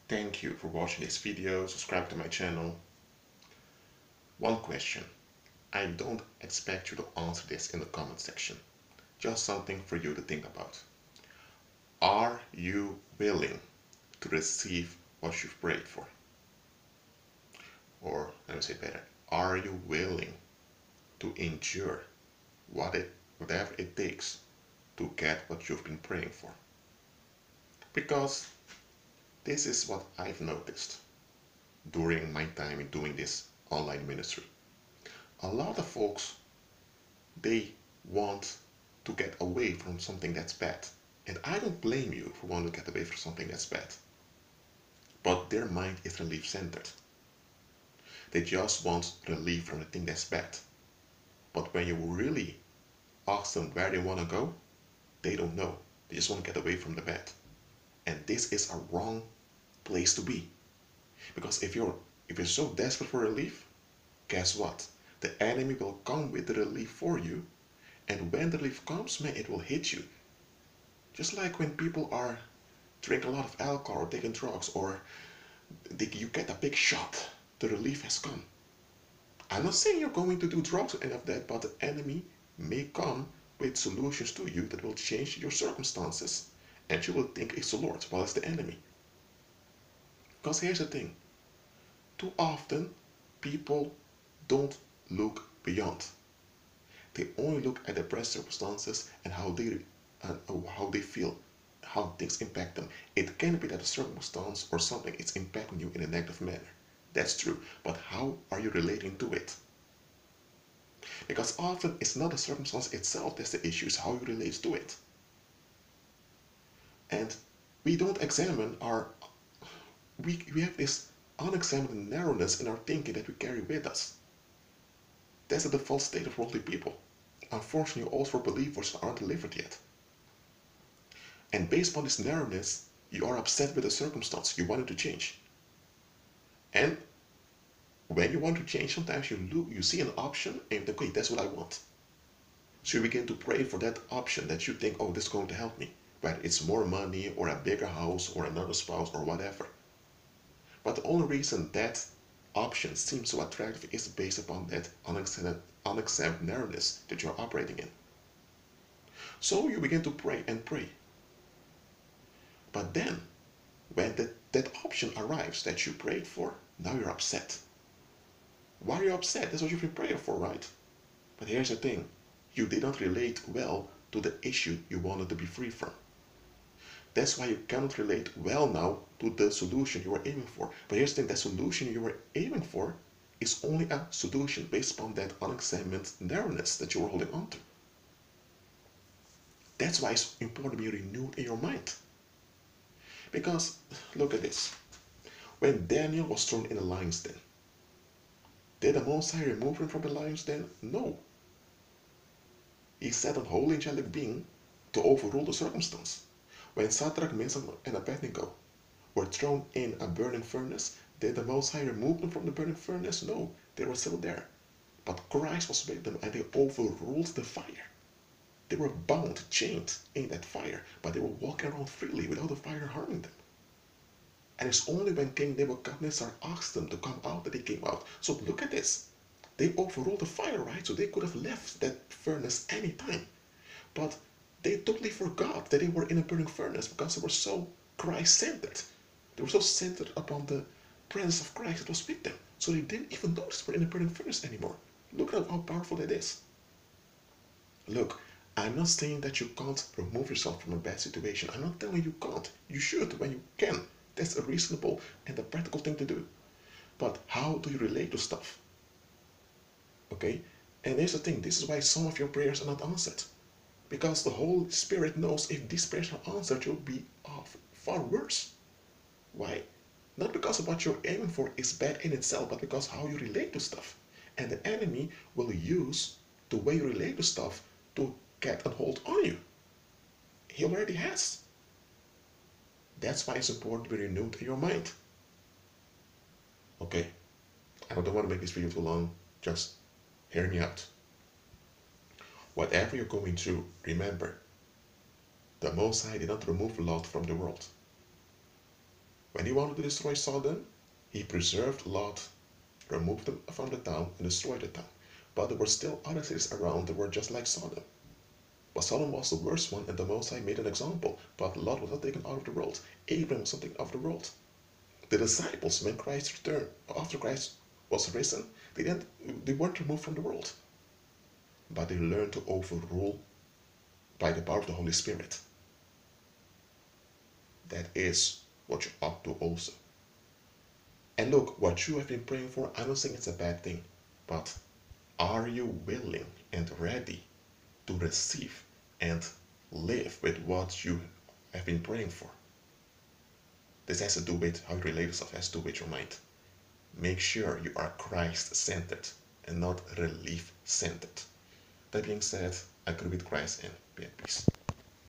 Thank you for watching this video. Subscribe to my channel. One question. I don't expect you to answer this in the comment section. Just something for you to think about. Are you willing to receive what you've prayed for? Or let me say it better. Are you willing to endure whatever it takes to get what you've been praying for? Because this is what I've noticed during my time in doing this online ministry. A lot of folks, they want to get away from something that's bad. And I don't blame you for wanting to get away from something that's bad. But their mind is relief centered. They just want relief from the thing that's bad. But when you really ask them where they want to go, they don't know. They just want to get away from the bad. And this is a wrong place to be. Because if you're so desperate for relief, guess what? The enemy will come with the relief for you. And when the relief comes, man, it will hit you. Just like when people are drinking a lot of alcohol or taking drugs, or you get a big shot, the relief has come. I'm not saying you're going to do drugs or any of that, but the enemy may come with solutions to you that will change your circumstances. And you will think it's the Lord, while it's the enemy. Because here's the thing. Too often, people don't look beyond. They only look at the present circumstances and how they feel, how things impact them. It can be that a circumstance or something is impacting you in a negative manner. That's true. But how are you relating to it? Because often it's not the circumstance itself that's the issue, it's how you relate to it. And we don't examine we have this unexamined narrowness in our thinking that we carry with us. That's the default state of worldly people. Unfortunately, also for believers aren't delivered yet. And based on this narrowness, you are upset with the circumstance. You want it to change. And when you want to change, sometimes you see an option and you think, okay, that's what I want. So you begin to pray for that option that you think, oh, this is going to help me. Whether it's more money or a bigger house or another spouse or whatever. But the only reason that option seems so attractive is based upon that unexamined narrowness that you're operating in. So you begin to pray and pray. But then, when that option arrives that you prayed for, now you're upset. Why are you upset? That's what you've been praying for, right? But here's the thing. You did not relate well to the issue you wanted to be free from. That's why you cannot relate well now to the solution you were aiming for. But here's the thing, that solution you were aiming for is only a solution based upon that unexamined narrowness that you were holding on to. That's why it's important to be renewed in your mind. Because, look at this. When Daniel was thrown in the lion's den, did the Most High remove him from the lion's den? No. He set a holy angelic being to overrule the circumstance. When Shadrach, Meshach, and Abednego were thrown in a burning furnace, did the Most High remove them from the burning furnace? No, they were still there. But Christ was with them and they overruled the fire. They were bound, chained in that fire, but they were walking around freely without the fire harming them. And it's only when King Nebuchadnezzar asked them to come out that they came out. So look at this. They overruled the fire, right? So they could have left that furnace anytime. But they totally forgot that they were in a burning furnace because they were so Christ-centered. They were so centered upon the presence of Christ that was with them. So they didn't even notice they were in a burning furnace anymore. Look at how powerful that is. Look, I'm not saying that you can't remove yourself from a bad situation. I'm not telling you can't. You should when you can. That's a reasonable and a practical thing to do. But how do you relate to stuff? Okay? And here's the thing. This is why some of your prayers are not answered. Because the Holy Spirit knows if these prayers are answered, you'll be far worse. Why? Not because of what you're aiming for is bad in itself, but because how you relate to stuff. And the enemy will use the way you relate to stuff to get a hold on you. He already has. That's why it's important to be renewed in your mind. Okay, I don't want to make this video too long. Just hear me out. Whatever you're going through, remember, the Most High did not remove Lot from the world. When he wanted to destroy Sodom, he preserved Lot, removed them from the town, and destroyed the town. But there were still other cities around that were just like Sodom. But Sodom was the worst one, and the Most High made an example. But Lot was not taken out of the world. Abraham was not taken out of the world. The disciples, when Christ returned, after Christ was risen, they weren't removed from the world. But they learned to overrule by the power of the Holy Spirit. That is what you ought to also. And look, what you have been praying for, I don't think it's a bad thing. But are you willing and ready to receive and live with what you have been praying for? This has to do with how you relate yourself, has to do with your mind. Make sure you are Christ-centered and not relief-centered. That being said, I agree with Christ and be at peace.